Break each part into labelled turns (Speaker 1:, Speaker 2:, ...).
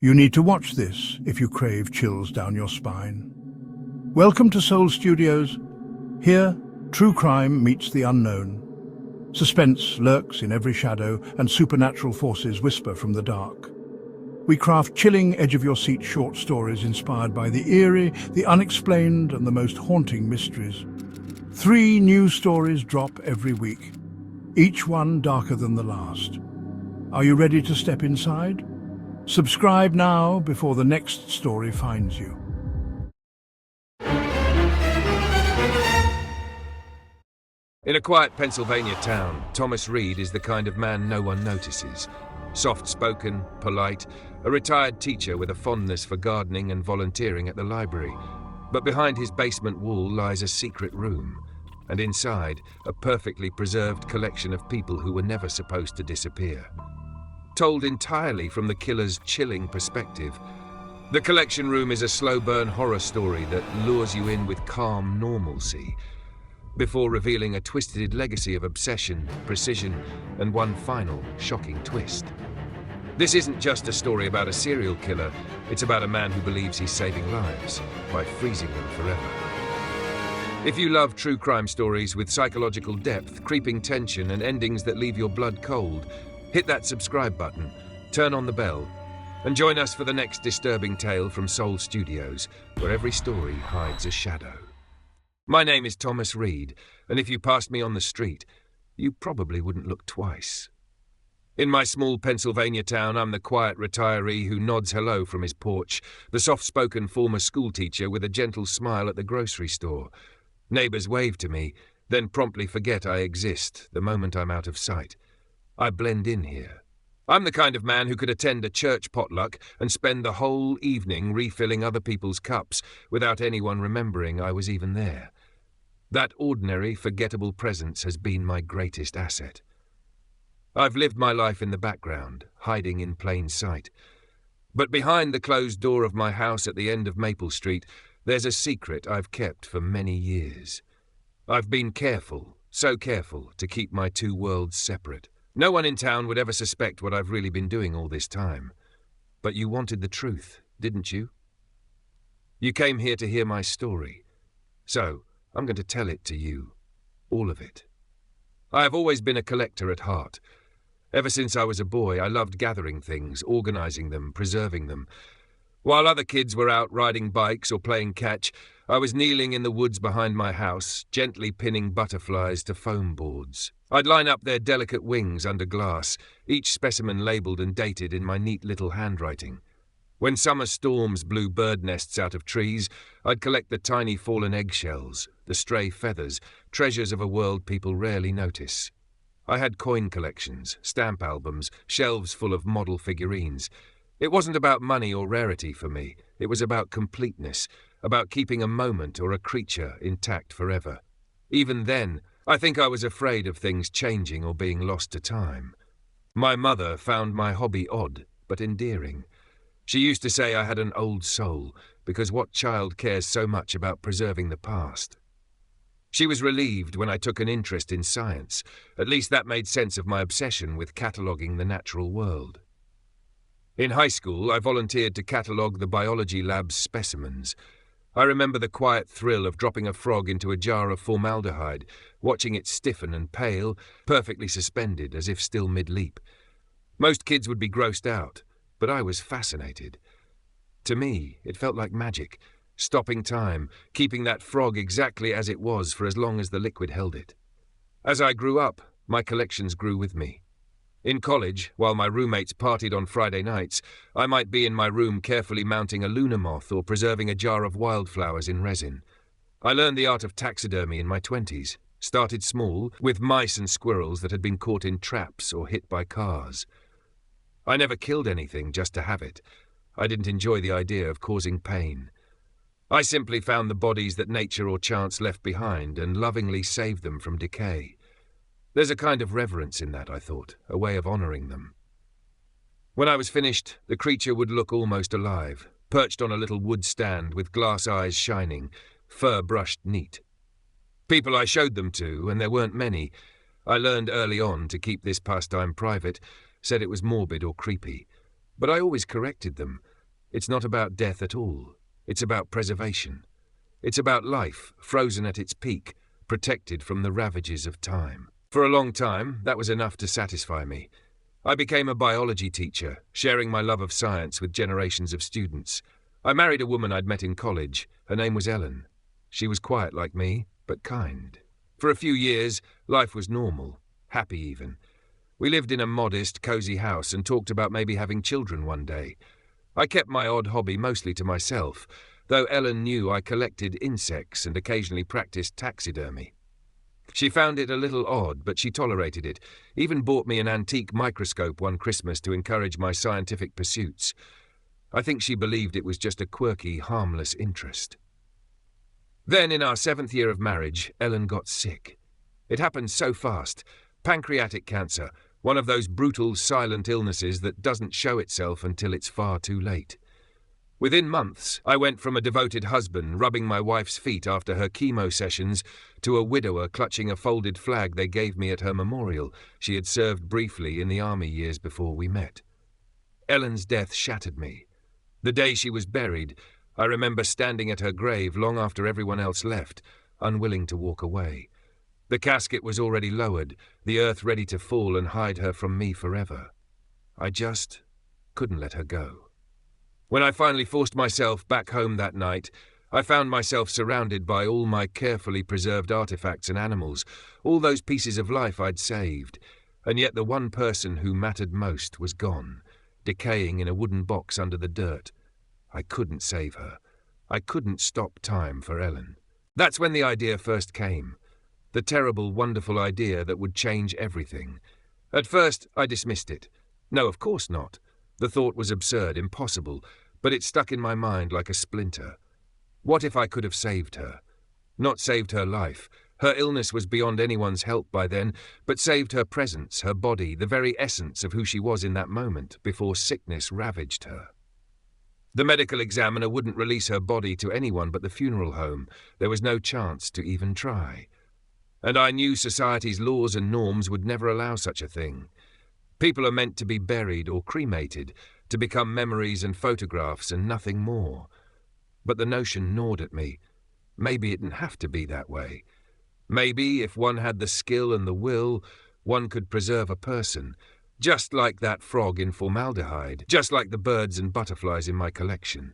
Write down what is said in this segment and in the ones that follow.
Speaker 1: You need to watch this if you crave chills down your spine. Welcome to Soul Studios. Here, true crime meets the unknown. Suspense lurks in every shadow, and supernatural forces whisper from the dark. We craft chilling, edge-of-your-seat short stories inspired by the eerie, the unexplained, and the most haunting mysteries. 3 new stories drop every week, each one darker than the last. Are you ready to step inside? Subscribe now before the next story finds you.
Speaker 2: In a quiet Pennsylvania town, Thomas Reed is the kind of man no one notices. Soft-spoken, polite, a retired teacher with a fondness for gardening and volunteering at the library. But behind his basement wall lies a secret room, and inside, a perfectly preserved collection of people who were never supposed to disappear. Told entirely from the killer's chilling perspective, the collection room is a slow-burn horror story that lures you in with calm normalcy, before revealing a twisted legacy of obsession, precision, and one final, shocking twist. This isn't just a story about a serial killer, it's about a man who believes he's saving lives by freezing them forever. If you love true crime stories with psychological depth, creeping tension, and endings that leave your blood cold, hit that subscribe button, turn on the bell, and join us for the next disturbing tale from Soul Studios, where every story hides a shadow. My name is Thomas Reed, and if you passed me on the street, you probably wouldn't look twice. In my small Pennsylvania town, I'm the quiet retiree who nods hello from his porch, the soft-spoken former schoolteacher with a gentle smile at the grocery store. Neighbors wave to me, then promptly forget I exist the moment I'm out of sight. I blend in here. I'm the kind of man who could attend a church potluck and spend the whole evening refilling other people's cups without anyone remembering I was even there. That ordinary, forgettable presence has been my greatest asset. I've lived my life in the background, hiding in plain sight. But behind the closed door of my house at the end of Maple Street, there's a secret I've kept for many years. I've been careful, so careful, to keep my two worlds separate. No one in town would ever suspect what I've really been doing all this time. But you wanted the truth, didn't you? You came here to hear my story. So, I'm going to tell it to you. All of it. I have always been a collector at heart. Ever since I was a boy, I loved gathering things, organizing them, preserving them. While other kids were out riding bikes or playing catch, I was kneeling in the woods behind my house, gently pinning butterflies to foam boards. I'd line up their delicate wings under glass, each specimen labelled and dated in my neat little handwriting. When summer storms blew bird nests out of trees, I'd collect the tiny fallen eggshells, the stray feathers, treasures of a world people rarely notice. I had coin collections, stamp albums, shelves full of model figurines. It wasn't about money or rarity for me. It was about completeness, about keeping a moment or a creature intact forever. Even then, I think I was afraid of things changing or being lost to time. My mother found my hobby odd, but endearing. She used to say I had an old soul, because what child cares so much about preserving the past? She was relieved when I took an interest in science. At least that made sense of my obsession with cataloguing the natural world. In high school, I volunteered to catalogue the biology lab's specimens. I remember the quiet thrill of dropping a frog into a jar of formaldehyde, watching it stiffen and pale, perfectly suspended as if still mid-leap. Most kids would be grossed out, but I was fascinated. To me, it felt like magic, stopping time, keeping that frog exactly as it was for as long as the liquid held it. As I grew up, my collections grew with me. In college, while my roommates partied on Friday nights, I might be in my room carefully mounting a Luna moth or preserving a jar of wildflowers in resin. I learned the art of taxidermy in my 20s, started small, with mice and squirrels that had been caught in traps or hit by cars. I never killed anything just to have it. I didn't enjoy the idea of causing pain. I simply found the bodies that nature or chance left behind and lovingly saved them from decay. There's a kind of reverence in that, I thought, a way of honouring them. When I was finished, the creature would look almost alive, perched on a little wood stand with glass eyes shining, fur brushed neat. People I showed them to, and there weren't many, I learned early on to keep this pastime private, said it was morbid or creepy. But I always corrected them. It's not about death at all. It's about preservation. It's about life, frozen at its peak, protected from the ravages of time. For a long time, that was enough to satisfy me. I became a biology teacher, sharing my love of science with generations of students. I married a woman I'd met in college. Her name was Ellen. She was quiet like me, but kind. For a few years, life was normal, happy even. We lived in a modest, cozy house and talked about maybe having children one day. I kept my odd hobby mostly to myself, though Ellen knew I collected insects and occasionally practiced taxidermy. She found it a little odd, but she tolerated it, even bought me an antique microscope one Christmas to encourage my scientific pursuits. I think she believed it was just a quirky, harmless interest. Then, in our 7th year of marriage, Ellen got sick. It happened so fast. Pancreatic cancer, one of those brutal, silent illnesses that doesn't show itself until it's far too late. Within months, I went from a devoted husband rubbing my wife's feet after her chemo sessions to a widower clutching a folded flag they gave me at her memorial. She had served briefly in the army years before we met. Ellen's death shattered me. The day she was buried, I remember standing at her grave long after everyone else left, unwilling to walk away. The casket was already lowered, the earth ready to fall and hide her from me forever. I just couldn't let her go. When I finally forced myself back home that night, I found myself surrounded by all my carefully preserved artifacts and animals, all those pieces of life I'd saved, and yet the one person who mattered most was gone, decaying in a wooden box under the dirt. I couldn't save her. I couldn't stop time for Ellen. That's when the idea first came. The terrible, wonderful idea that would change everything. At first, I dismissed it. No, of course not. The thought was absurd, impossible, but it stuck in my mind like a splinter. What if I could have saved her? Not saved her life. Her illness was beyond anyone's help by then, but saved her presence, her body, the very essence of who she was in that moment, before sickness ravaged her. The medical examiner wouldn't release her body to anyone but the funeral home. There was no chance to even try. And I knew society's laws and norms would never allow such a thing. People are meant to be buried or cremated, to become memories and photographs and nothing more. But the notion gnawed at me. Maybe it didn't have to be that way. Maybe, if one had the skill and the will, one could preserve a person, just like that frog in formaldehyde, just like the birds and butterflies in my collection.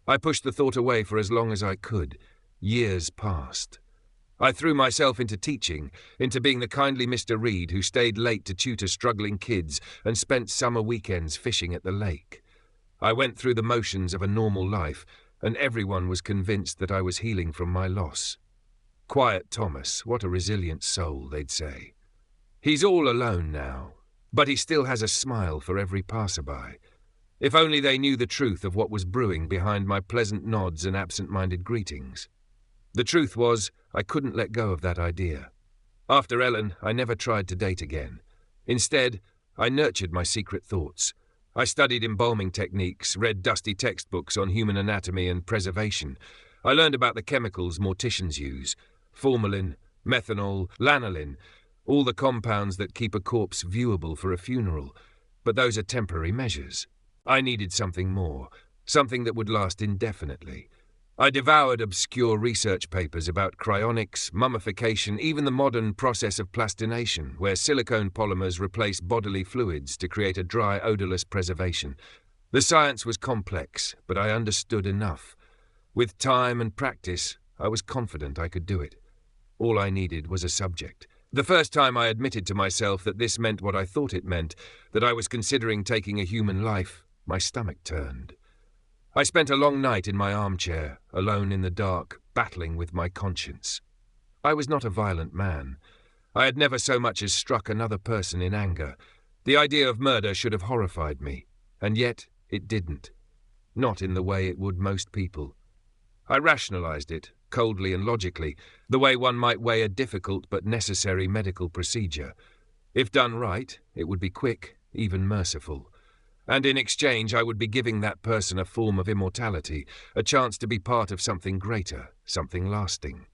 Speaker 2: I pushed the thought away for as long as I could. Years passed. I threw myself into teaching, into being the kindly Mr. Reed who stayed late to tutor struggling kids and spent summer weekends fishing at the lake. I went through the motions of a normal life, and everyone was convinced that I was healing from my loss. Quiet Thomas, what a resilient soul, they'd say. He's all alone now, but he still has a smile for every passerby. If only they knew the truth of what was brewing behind my pleasant nods and absent-minded greetings. The truth was, I couldn't let go of that idea. After Ellen, I never tried to date again. Instead, I nurtured my secret thoughts. I studied embalming techniques, read dusty textbooks on human anatomy and preservation. I learned about the chemicals morticians use: formalin, methanol, lanolin, all the compounds that keep a corpse viewable for a funeral. But those are temporary measures. I needed something more, something that would last indefinitely. I devoured obscure research papers about cryonics, mummification, even the modern process of plastination, where silicone polymers replace bodily fluids to create a dry, odorless preservation. The science was complex, but I understood enough. With time and practice, I was confident I could do it. All I needed was a subject. The first time I admitted to myself that this meant what I thought it meant, that I was considering taking a human life, my stomach turned. I spent a long night in my armchair, alone in the dark, battling with my conscience. I was not a violent man. I had never so much as struck another person in anger. The idea of murder should have horrified me, and yet it didn't. Not in the way it would most people. I rationalized it, coldly and logically, the way one might weigh a difficult but necessary medical procedure. If done right, it would be quick, even merciful. And in exchange, I would be giving that person a form of immortality, a chance to be part of something greater, something lasting.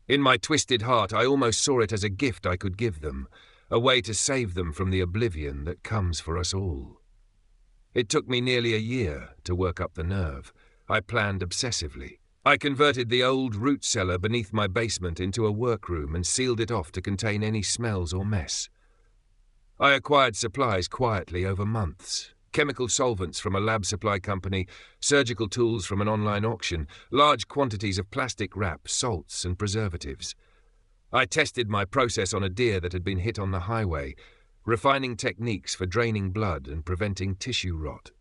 Speaker 2: In my twisted heart, I almost saw it as a gift I could give them, a way to save them from the oblivion that comes for us all. It took me nearly a year to work up the nerve. I planned obsessively. I converted the old root cellar beneath my basement into a workroom and sealed it off to contain any smells or mess. I acquired supplies quietly over months. Chemical solvents from a lab supply company, surgical tools from an online auction, large quantities of plastic wrap, salts and preservatives. I tested my process on a deer that had been hit on the highway, refining techniques for draining blood and preventing tissue rot.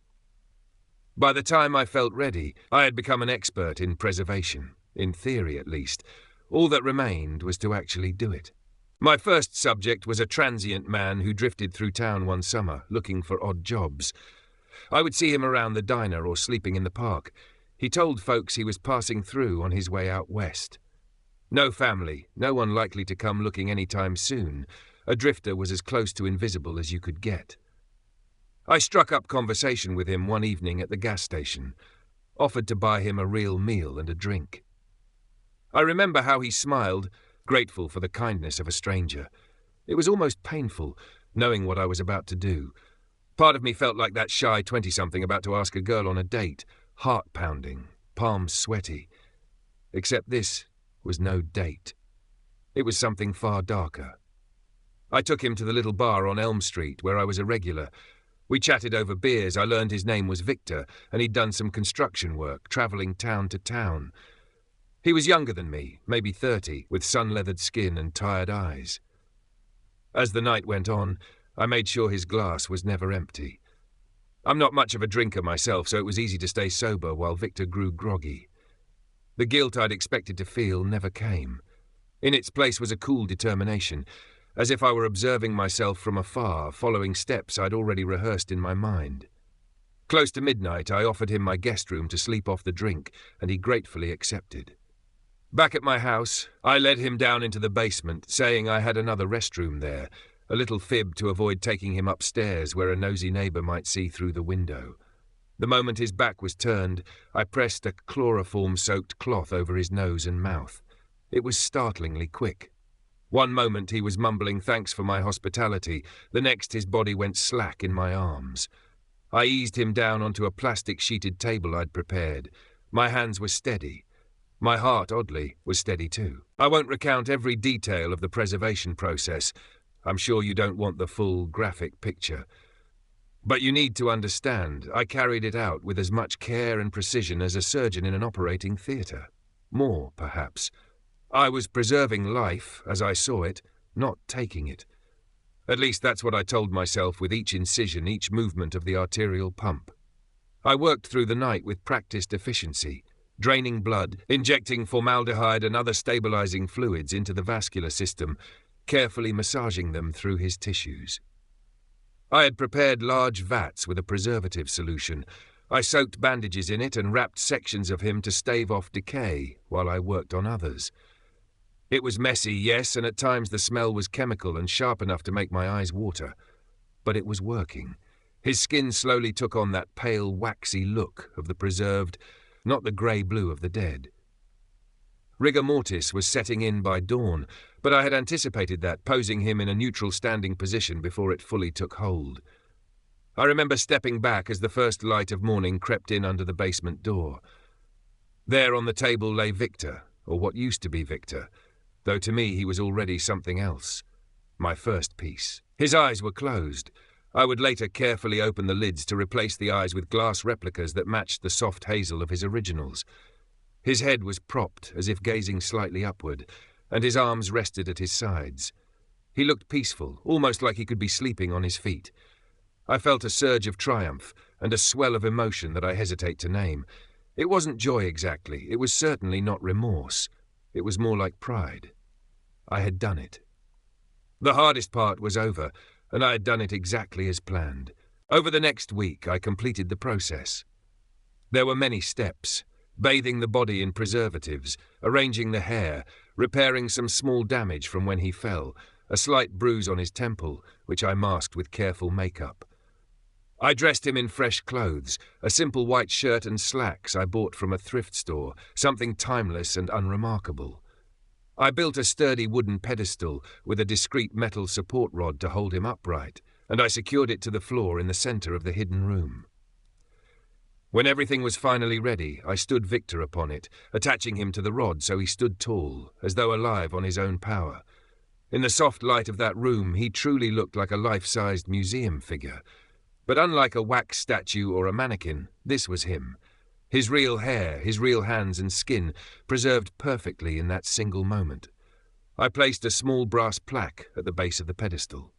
Speaker 2: By the time I felt ready, I had become an expert in preservation, in theory at least. All that remained was to actually do it. My first subject was a transient man who drifted through town one summer, looking for odd jobs. I would see him around the diner or sleeping in the park. He told folks he was passing through on his way out west. No family, no one likely to come looking any time soon. A drifter was as close to invisible as you could get. I struck up conversation with him one evening at the gas station, offered to buy him a real meal and a drink. I remember how he smiled, grateful for the kindness of a stranger. It was almost painful, knowing what I was about to do. Part of me felt like that shy 20-something about to ask a girl on a date, heart pounding, palms sweaty. Except this was no date. It was something far darker. I took him to the little bar on Elm Street, where I was a regular. We chatted over beers. I learned his name was Victor, and he'd done some construction work, travelling town to town. He was younger than me, maybe 30, with sun-leathered skin and tired eyes. As the night went on, I made sure his glass was never empty. I'm not much of a drinker myself, so it was easy to stay sober while Victor grew groggy. The guilt I'd expected to feel never came. In its place was a cool determination, as if I were observing myself from afar, following steps I'd already rehearsed in my mind. Close to midnight, I offered him my guest room to sleep off the drink, and he gratefully accepted. Back at my house, I led him down into the basement, saying I had another restroom there, a little fib to avoid taking him upstairs where a nosy neighbour might see through the window. The moment his back was turned, I pressed a chloroform-soaked cloth over his nose and mouth. It was startlingly quick. One moment he was mumbling thanks for my hospitality, the next his body went slack in my arms. I eased him down onto a plastic-sheeted table I'd prepared. My hands were steady. My heart, oddly, was steady too. I won't recount every detail of the preservation process. I'm sure you don't want the full, graphic picture. But you need to understand, I carried it out with as much care and precision as a surgeon in an operating theatre. More, perhaps. I was preserving life, as I saw it, not taking it. At least that's what I told myself with each incision, each movement of the arterial pump. I worked through the night with practiced efficiency, draining blood, injecting formaldehyde and other stabilizing fluids into the vascular system, carefully massaging them through his tissues. I had prepared large vats with a preservative solution. I soaked bandages in it and wrapped sections of him to stave off decay while I worked on others. It was messy, yes, and at times the smell was chemical and sharp enough to make my eyes water. But it was working. His skin slowly took on that pale, waxy look of the preserved, not the grey-blue of the dead. Rigor mortis was setting in by dawn, but I had anticipated that, posing him in a neutral standing position before it fully took hold. I remember stepping back as the first light of morning crept in under the basement door. There on the table lay Victor, or what used to be Victor, though to me he was already something else. My first piece. His eyes were closed. I would later carefully open the lids to replace the eyes with glass replicas that matched the soft hazel of his originals. His head was propped, as if gazing slightly upward, and his arms rested at his sides. He looked peaceful, almost like he could be sleeping on his feet. I felt a surge of triumph and a swell of emotion that I hesitate to name. It wasn't joy exactly. It was certainly not remorse. It was more like pride. I had done it. The hardest part was over, and I had done it exactly as planned. Over the next week, I completed the process. There were many steps: bathing the body in preservatives, arranging the hair, repairing some small damage from when he fell, a slight bruise on his temple, which I masked with careful makeup. I dressed him in fresh clothes, a simple white shirt and slacks I bought from a thrift store, something timeless and unremarkable. I built a sturdy wooden pedestal with a discreet metal support rod to hold him upright, and I secured it to the floor in the center of the hidden room. When everything was finally ready, I stood Victor upon it, attaching him to the rod so he stood tall, as though alive on his own power. In the soft light of that room, he truly looked like a life-sized museum figure. But unlike a wax statue or a mannequin, this was him. His real hair, his real hands and skin, preserved perfectly in that single moment. I placed a small brass plaque at the base of the pedestal.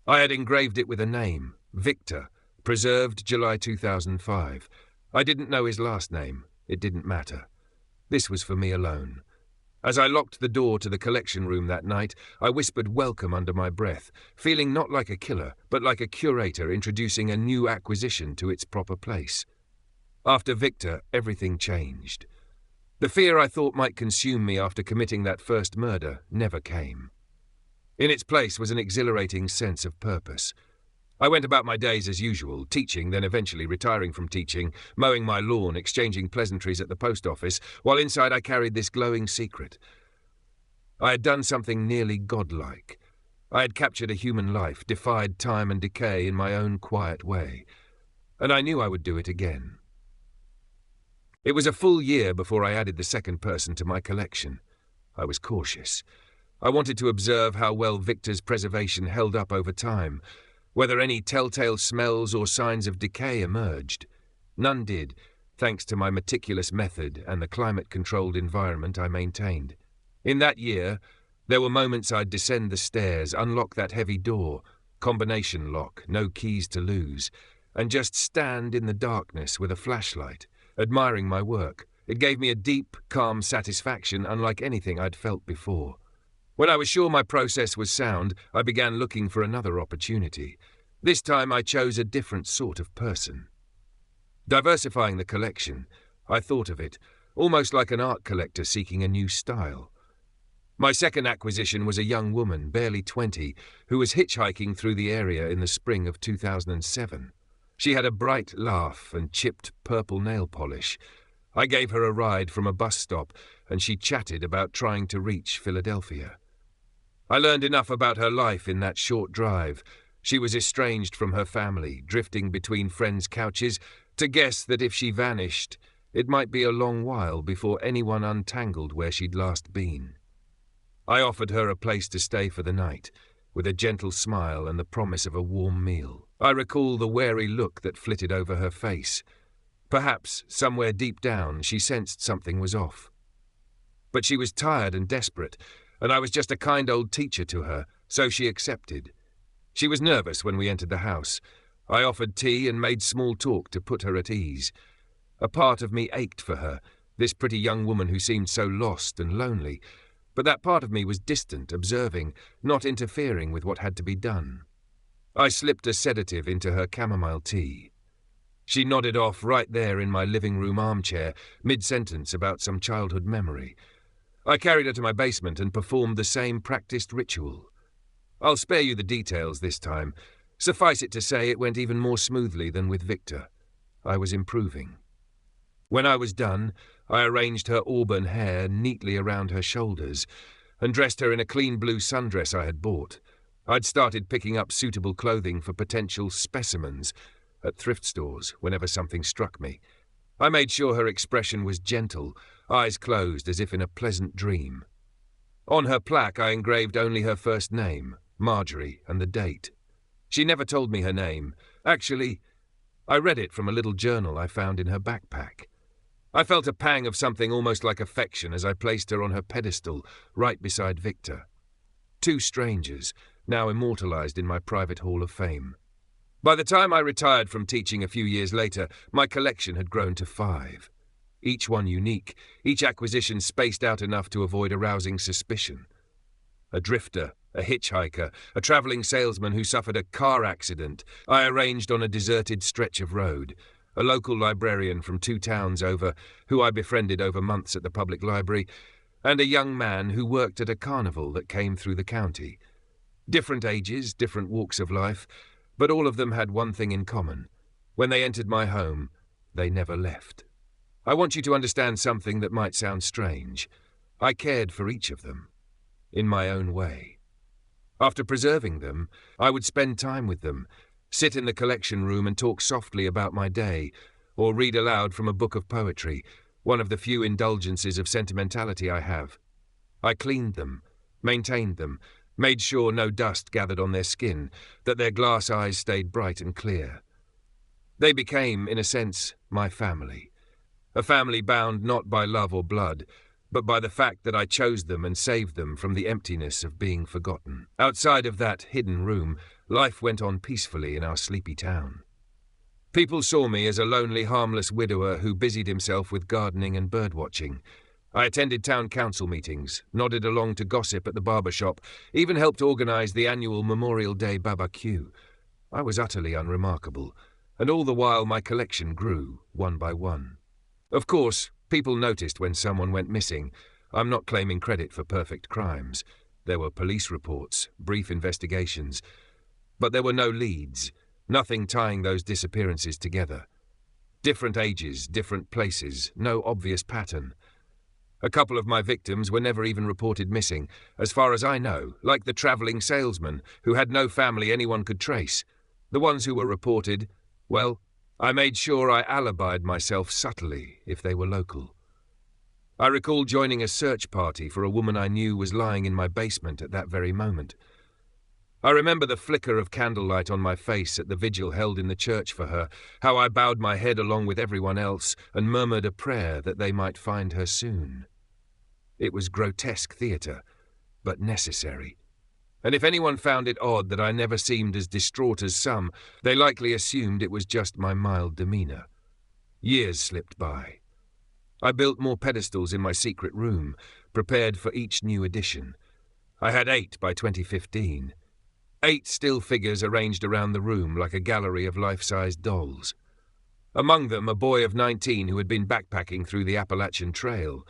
Speaker 2: I had engraved it with a name, Victor, preserved July 2005. I didn't know his last name. It didn't matter. This was for me alone. As I locked the door to the collection room that night, I whispered welcome under my breath, feeling not like a killer, but like a curator introducing a new acquisition to its proper place. After Victor, everything changed. The fear I thought might consume me after committing that first murder never came. In its place was an exhilarating sense of purpose. I went about my days as usual, teaching, then eventually retiring from teaching, mowing my lawn, exchanging pleasantries at the post office, while inside I carried this glowing secret. I had done something nearly godlike. I had captured a human life, defied time and decay in my own quiet way, and I knew I would do it again. It was a full year before I added the second person to my collection. I was cautious. I wanted to observe how well Victor's preservation held up over time, whether any telltale smells or signs of decay emerged. None did, thanks to my meticulous method and the climate-controlled environment I maintained. In that year, there were moments I'd descend the stairs, unlock that heavy door, combination lock, no keys to lose, and just stand in the darkness with a flashlight, admiring my work. It gave me a deep, calm satisfaction unlike anything I'd felt before. When I was sure my process was sound, I began looking for another opportunity. This time I chose a different sort of person. Diversifying the collection, I thought of it, almost like an art collector seeking a new style. My second acquisition was a young woman, barely 20, who was hitchhiking through the area in the spring of 2007. She had a bright laugh and chipped purple nail polish. I gave her a ride from a bus stop, and she chatted about trying to reach Philadelphia. I learned enough about her life in that short drive. She was estranged from her family, drifting between friends' couches, to guess that if she vanished, it might be a long while before anyone untangled where she'd last been. I offered her a place to stay for the night, with a gentle smile and the promise of a warm meal. I recall the wary look that flitted over her face. Perhaps, somewhere deep down, she sensed something was off. But she was tired and desperate, and I was just a kind old teacher to her, so she accepted. She was nervous when we entered the house. I offered tea and made small talk to put her at ease. A part of me ached for her, this pretty young woman who seemed so lost and lonely, but that part of me was distant, observing, not interfering with what had to be done. I slipped a sedative into her chamomile tea. She nodded off right there in my living room armchair, mid-sentence about some childhood memory. I carried her to my basement and performed the same practiced ritual. I'll spare you the details this time. Suffice it to say it went even more smoothly than with Victor. I was improving. When I was done, I arranged her auburn hair neatly around her shoulders and dressed her in a clean blue sundress I had bought. I'd started picking up suitable clothing for potential specimens at thrift stores whenever something struck me. I made sure her expression was gentle, eyes closed as if in a pleasant dream. On her plaque I engraved only her first name, Marjorie, and the date. She never told me her name. Actually, I read it from a little journal I found in her backpack. I felt a pang of something almost like affection as I placed her on her pedestal, right beside Victor. Two strangers, now immortalized in my private hall of fame. By the time I retired from teaching a few years later, my collection had grown to 5. Each one unique, each acquisition spaced out enough to avoid arousing suspicion. A drifter, a hitchhiker, a traveling salesman who suffered a car accident I arranged on a deserted stretch of road, a local librarian from 2 towns over who I befriended over months at the public library, and a young man who worked at a carnival that came through the county. Different ages, different walks of life, but all of them had one thing in common. When they entered my home, they never left. I want you to understand something that might sound strange. I cared for each of them, in my own way. After preserving them, I would spend time with them, sit in the collection room and talk softly about my day, or read aloud from a book of poetry, one of the few indulgences of sentimentality I have. I cleaned them, maintained them, made sure no dust gathered on their skin, that their glass eyes stayed bright and clear. They became, in a sense, my family. A family bound not by love or blood, but by the fact that I chose them and saved them from the emptiness of being forgotten. Outside of that hidden room, life went on peacefully in our sleepy town. People saw me as a lonely, harmless widower who busied himself with gardening and birdwatching. I attended town council meetings, nodded along to gossip at the barber shop, even helped organise the annual Memorial Day barbecue. I was utterly unremarkable, and all the while my collection grew, one by one. Of course, people noticed when someone went missing. I'm not claiming credit for perfect crimes. There were police reports, brief investigations, but there were no leads, nothing tying those disappearances together. Different ages, different places, no obvious pattern. A couple of my victims were never even reported missing, as far as I know, like the travelling salesman who had no family anyone could trace. The ones who were reported, well, I made sure I alibied myself subtly if they were local. I recall joining a search party for a woman I knew was lying in my basement at that very moment. I remember the flicker of candlelight on my face at the vigil held in the church for her, how I bowed my head along with everyone else and murmured a prayer that they might find her soon. It was grotesque theatre, but necessary. And if anyone found it odd that I never seemed as distraught as some, they likely assumed it was just my mild demeanour. Years slipped by. I built more pedestals in my secret room, prepared for each new edition. I had 8 by 2015. 8 still figures arranged around the room like a gallery of life-sized dolls. Among them, a boy of 19 who had been backpacking through the Appalachian Trail.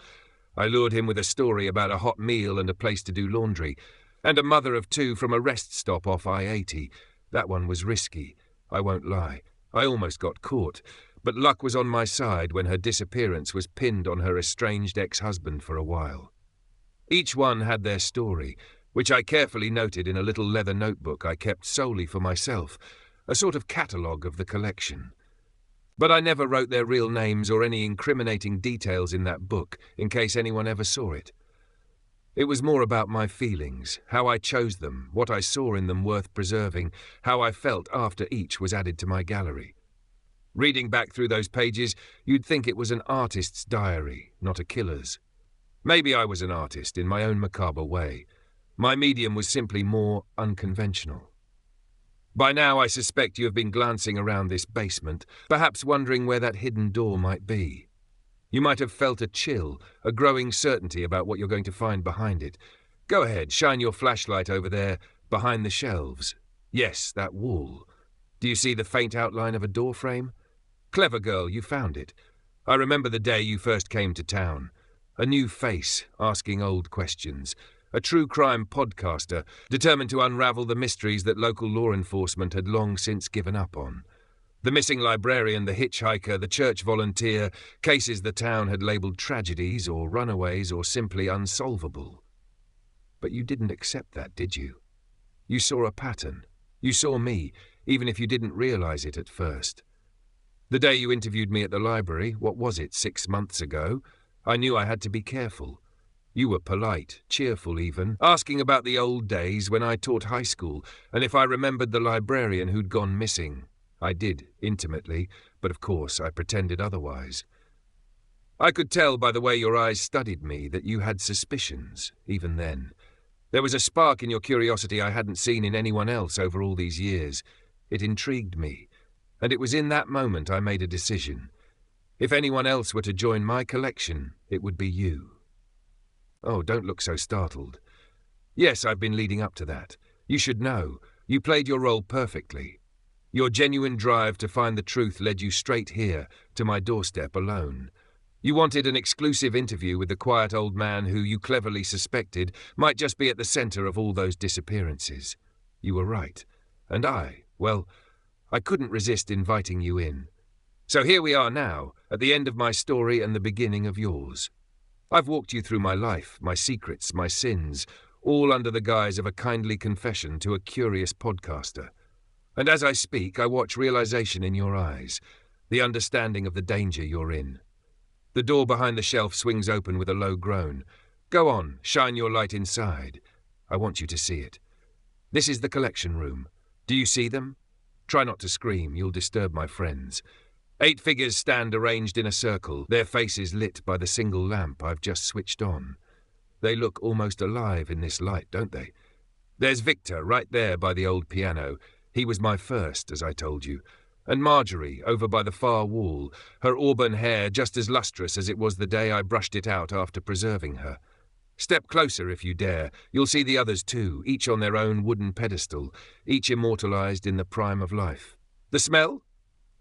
Speaker 2: I lured him with a story about a hot meal and a place to do laundry, and a mother of 2 from a rest stop off I-80. That one was risky, I won't lie. I almost got caught, but luck was on my side when her disappearance was pinned on her estranged ex-husband for a while. Each one had their story, which I carefully noted in a little leather notebook I kept solely for myself, a sort of catalogue of the collection. But I never wrote their real names or any incriminating details in that book in case anyone ever saw it. It was more about my feelings, how I chose them, what I saw in them worth preserving, how I felt after each was added to my gallery. Reading back through those pages, you'd think it was an artist's diary, not a killer's. Maybe I was an artist in my own macabre way. My medium was simply more unconventional. By now I suspect you have been glancing around this basement, perhaps wondering where that hidden door might be. You might have felt a chill, a growing certainty about what you're going to find behind it. Go ahead, shine your flashlight over there, behind the shelves. Yes, that wall. Do you see the faint outline of a door frame? Clever girl, you found it. I remember the day you first came to town. A new face, asking old questions. A true crime podcaster, determined to unravel the mysteries that local law enforcement had long since given up on. The missing librarian, the hitchhiker, the church volunteer, cases the town had labelled tragedies or runaways or simply unsolvable. But you didn't accept that, did you? You saw a pattern. You saw me, even if you didn't realise it at first. The day you interviewed me at the library, what was it, 6 months ago, I knew I had to be careful. You were polite, cheerful even, asking about the old days when I taught high school, and if I remembered the librarian who'd gone missing. I did, intimately, but of course I pretended otherwise. I could tell by the way your eyes studied me that you had suspicions, even then. There was a spark in your curiosity I hadn't seen in anyone else over all these years. It intrigued me, and it was in that moment I made a decision. If anyone else were to join my collection, it would be you. Oh, don't look so startled. Yes, I've been leading up to that. You should know. You played your role perfectly. Your genuine drive to find the truth led you straight here, to my doorstep alone. You wanted an exclusive interview with the quiet old man who you cleverly suspected might just be at the centre of all those disappearances. You were right. And I couldn't resist inviting you in. So here we are now, at the end of my story and the beginning of yours. I've walked you through my life, my secrets, my sins, all under the guise of a kindly confession to a curious podcaster. And as I speak, I watch realization in your eyes. the understanding of the danger you're in. The door behind the shelf swings open with a low groan. Go on, shine your light inside. I want you to see it. This is the collection room. Do you see them? Try not to scream, you'll disturb my friends. 8 figures stand arranged in a circle, their faces lit by the single lamp I've just switched on. They look almost alive in this light, don't they? There's Victor right there by the old piano. He was my first, as I told you. And Marjorie, over by the far wall, her auburn hair just as lustrous as it was the day I brushed it out after preserving her. Step closer if you dare. You'll see the others too, each on their own wooden pedestal, each immortalized in the prime of life. The smell?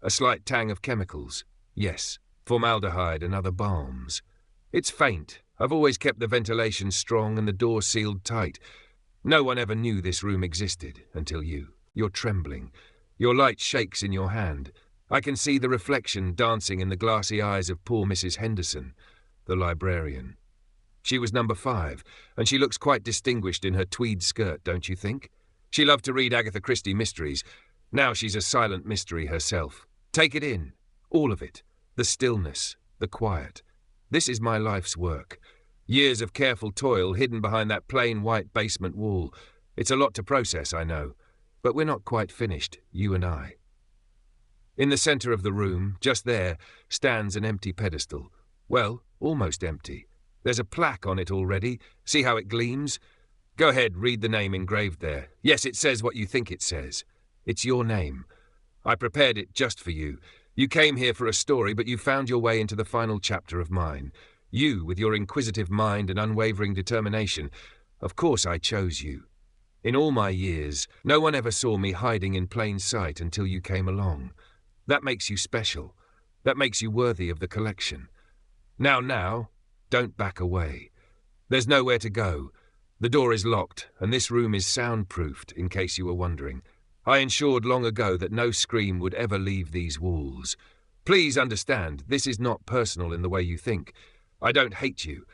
Speaker 2: A slight tang of chemicals. Yes, formaldehyde and other balms. It's faint. I've always kept the ventilation strong and the door sealed tight. No one ever knew this room existed until you. You're trembling. Your light shakes in your hand. I can see the reflection dancing in the glassy eyes of poor Mrs. Henderson, the librarian. She was number 5, and she looks quite distinguished in her tweed skirt, don't you think? She loved to read Agatha Christie mysteries. Now she's a silent mystery herself. Take it in, all of it. The stillness, the quiet. This is my life's work. Years of careful toil hidden behind that plain white basement wall. It's a lot to process, I know. But we're not quite finished, you and I. In the centre of the room, just there, stands an empty pedestal. Well, almost empty. There's a plaque on it already. See how it gleams? Go ahead, read the name engraved there. Yes, it says what you think it says. It's your name. I prepared it just for you. You came here for a story, but you found your way into the final chapter of mine. You, with your inquisitive mind and unwavering determination. Of course I chose you. In all my years, no one ever saw me hiding in plain sight until you came along. That makes you special. That makes you worthy of the collection. Now, don't back away. There's nowhere to go. The door is locked, and this room is soundproofed, in case you were wondering. I ensured long ago that no scream would ever leave these walls. Please understand, this is not personal in the way you think. I don't hate you.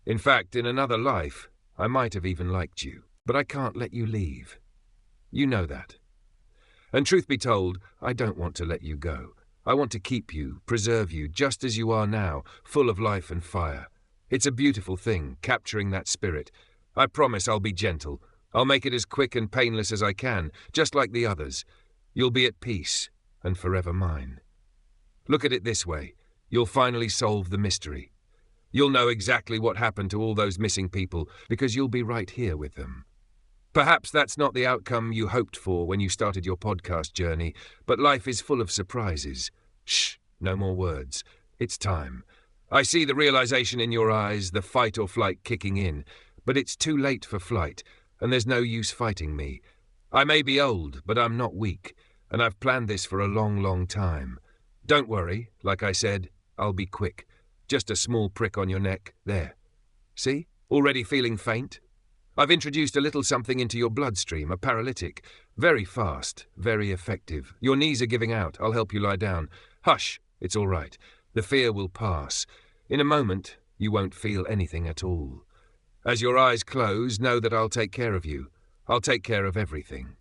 Speaker 2: In fact, in another life, I might have even liked you. But I can't let you leave. You know that. And truth be told, I don't want to let you go. I want to keep you, preserve you, just as you are now, full of life and fire. It's a beautiful thing, capturing that spirit. I promise I'll be gentle. I'll make it as quick and painless as I can, just like the others. You'll be at peace, and forever mine. Look at it this way. You'll finally solve the mystery. You'll know exactly what happened to all those missing people, because you'll be right here with them. Perhaps that's not the outcome you hoped for when you started your podcast journey, but life is full of surprises. Shh, no more words. It's time. I see the realization in your eyes, the fight or flight kicking in, but it's too late for flight, and there's no use fighting me. I may be old, but I'm not weak, and I've planned this for a long, long time. Don't worry, like I said, I'll be quick. Just a small prick on your neck, there. See? Already feeling faint? I've introduced a little something into your bloodstream, a paralytic. Very fast, very effective. Your knees are giving out. I'll help you lie down. Hush, it's all right. The fear will pass. In a moment, you won't feel anything at all. As your eyes close, know that I'll take care of you. I'll take care of everything.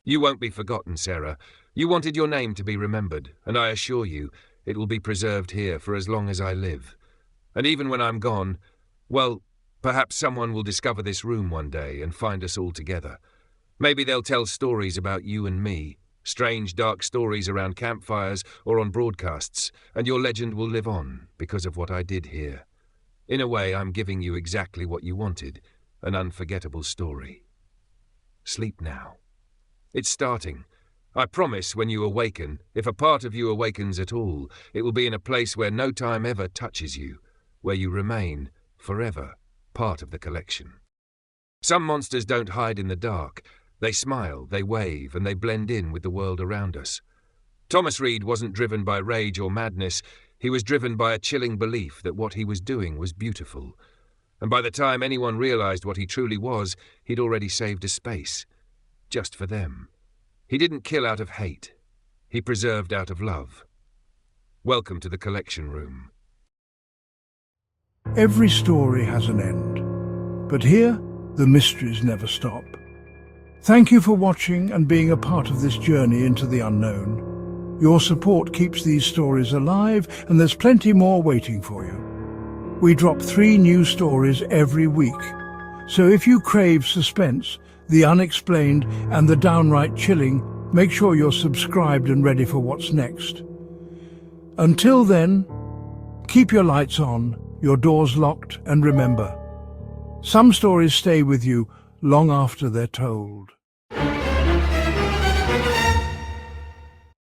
Speaker 2: You won't be forgotten, Sarah. You wanted your name to be remembered, and I assure you, it will be preserved here for as long as I live. And even when I'm gone, well, perhaps someone will discover this room one day and find us all together. Maybe they'll tell stories about you and me, strange dark stories around campfires or on broadcasts, and your legend will live on because of what I did here. In a way, I'm giving you exactly what you wanted, an unforgettable story. Sleep now. It's starting. I promise when you awaken, if a part of you awakens at all, it will be in a place where no time ever touches you, where you remain, forever, part of the collection. Some monsters don't hide in the dark. They smile, they wave, and they blend in with the world around us. Thomas Reed wasn't driven by rage or madness. He was driven by a chilling belief that what he was doing was beautiful. And by the time anyone realized what he truly was, he'd already saved a space. Just for them. He didn't kill out of hate. He preserved out of love. Welcome to the collection room.
Speaker 1: Every story has an end, but here the mysteries never stop. Thank you for watching and being a part of this journey into the unknown. Your support keeps these stories alive, and there's plenty more waiting for you. We drop 3 new stories every week, so if you crave suspense, the unexplained and the downright chilling, make sure you're subscribed and ready for what's next. Until then, keep your lights on, your doors locked, and remember, some stories stay with you long after they're told.